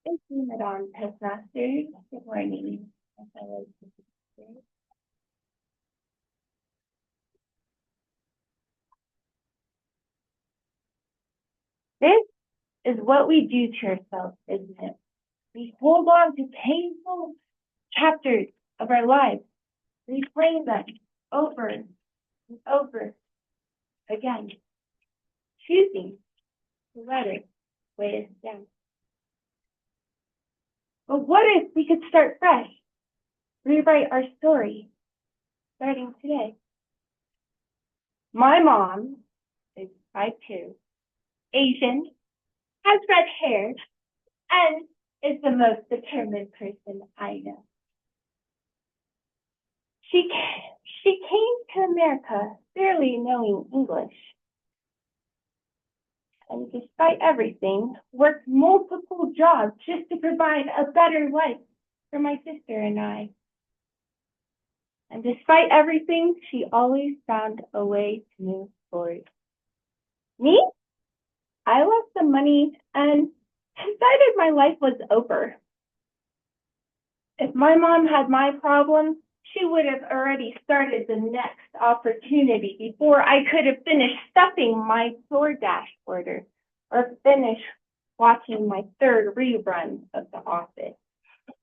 Thank you, Madam Toastmasters. Good morning, my fellow sisters. This is what we do to ourselves, isn't it? We hold on to painful chapters of our lives, replaying them over and over again, choosing to let it weigh us down. But what if we could start fresh, rewrite our story, starting today? My mom is 5'2", Asian, has red hair, and is the most determined person I know. She came to America barely knowing English, and despite everything, worked multiple jobs just to provide a better life for my sister and I. And despite everything, she always found a way to move forward. Me? I left the money and decided my life was over. If my mom had my problems, she would have already started the next opportunity before I could have finished stuffing my DoorDash order or finished watching my third rerun of The Office.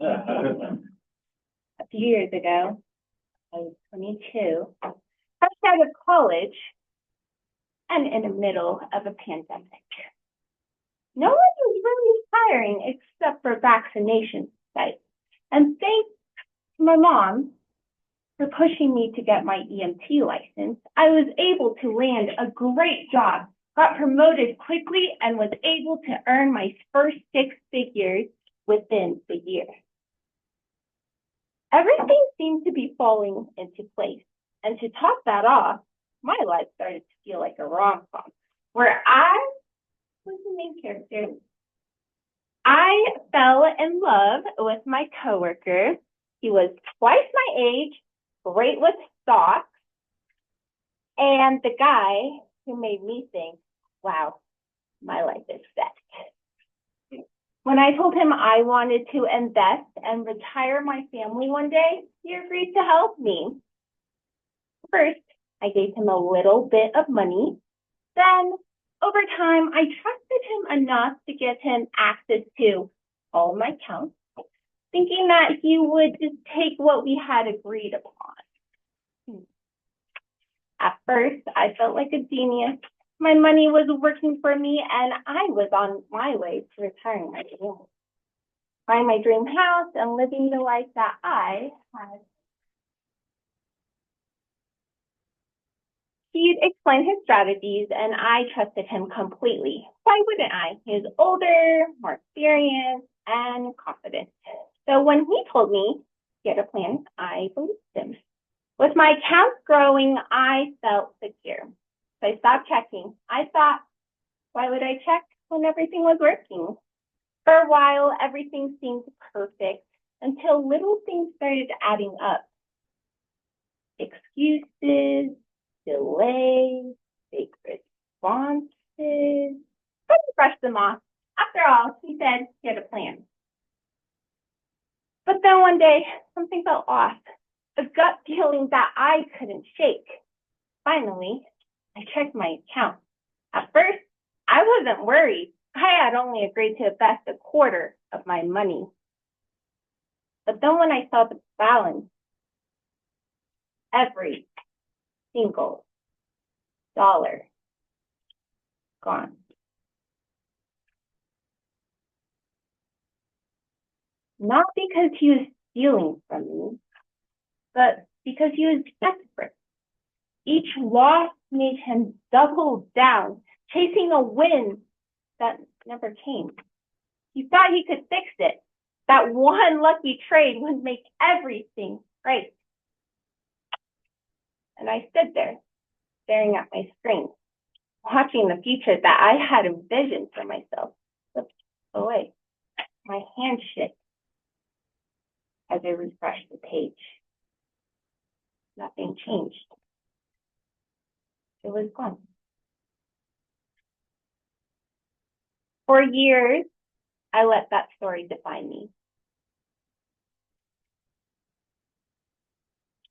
A few years ago, I was 22, fresh out of college, and in the middle of a pandemic. No one was really hiring except for vaccination sites. And thanks to my mom for pushing me to get my EMT license, I was able to land a great job, got promoted quickly, and was able to earn my first 6 figures within the year. Everything seemed to be falling into place. And to top that off, my life started to feel like a rom-com, where I was the main character. I fell in love with my coworker. He was twice my age, great with stocks, and the guy who made me think, wow, my life is set. When I told him I wanted to invest and retire my family one day, he agreed to help me. First, I gave him a little bit of money. Then, over time, I trusted him enough to give him access to all my accounts, thinking that he would just take what we had agreed upon. At first, I felt like a genius. My money was working for me, and I was on my way to retiring my dream. Buying my dream house and living the life that I had. He'd explained his strategies, and I trusted him completely. Why wouldn't I? He was older, more experienced, and confident. So when he told me he had a plan, I believed him. With my accounts growing, I felt secure. So I stopped checking. I thought, why would I check when everything was working? For a while, everything seemed perfect until little things started adding up. Excuses, delays, fake responses. But he brushed them off. After all, he said he had a plan. But then one day, something felt off. A gut feeling that I couldn't shake. Finally, I checked my account. At first, I wasn't worried. I had only agreed to invest a quarter of my money. But then when I saw the balance, every single dollar gone. Not because he was stealing from me, but because he was desperate. Each loss made him double down, chasing a win that never came. He thought he could fix it. That one lucky trade would make everything right. And I stood there, staring at my screen, watching the future that I had envisioned for myself slip away. My hand shook as I refreshed the page. Nothing changed. It was gone. For years, I let that story define me.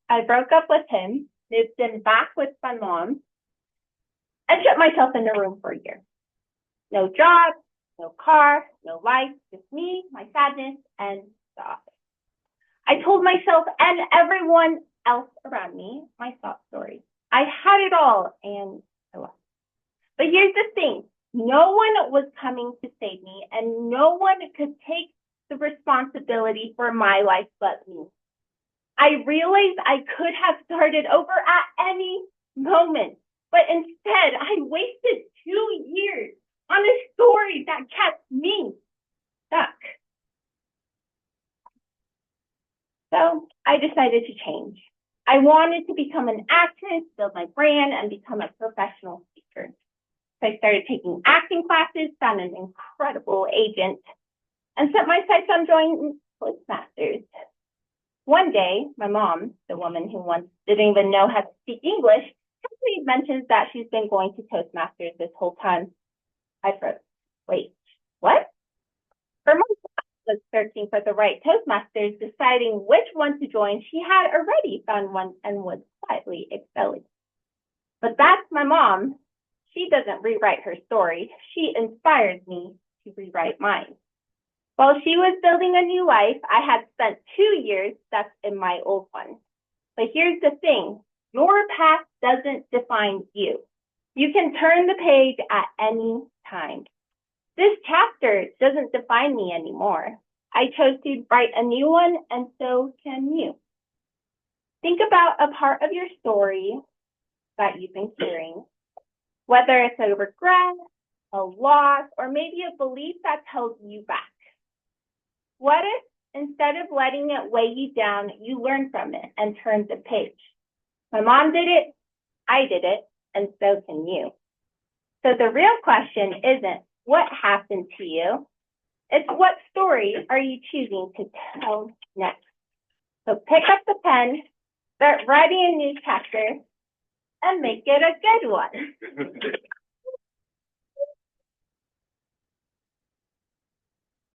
I broke up with him, moved in back with my mom, and shut myself in the room for a year. No job, no car, no life, just me, my sadness, and the office. I told myself and everyone else around me my sob story. I had it all, and I lost. But here's the thing. No one was coming to save me, and no one could take the responsibility for my life but me. I realized I could have started over at any moment, but instead I wasted 2 years on a story that kept me stuck. So I decided to change. I wanted to become an actress, build my brand, and become a professional speaker. So I started taking acting classes, found an incredible agent, and set my sights on joining Toastmasters. One day, my mom, the woman who once didn't even know how to speak English, simply mentions that she's been going to Toastmasters this whole time. I froze. Wait, what? For months, I was searching for the right Toastmasters, deciding which one to join. She had already found one and was quietly excelling. But that's my mom. She doesn't rewrite her story. She inspires me to rewrite mine. While she was building a new life, I had spent 2 years stuck in my old one. But here's the thing. Your past doesn't define you. You can turn the page at any time. This chapter doesn't define me anymore. I chose to write a new one, and so can you. Think about a part of your story that you've been carrying, whether it's a regret, a loss, or maybe a belief that's held you back. What if, instead of letting it weigh you down, you learn from it and turn the page? My mom did it, I did it, and so can you. So the real question isn't what happened to you, it's what story are you choosing to tell next? So pick up the pen, start writing a new chapter, and make it a good one.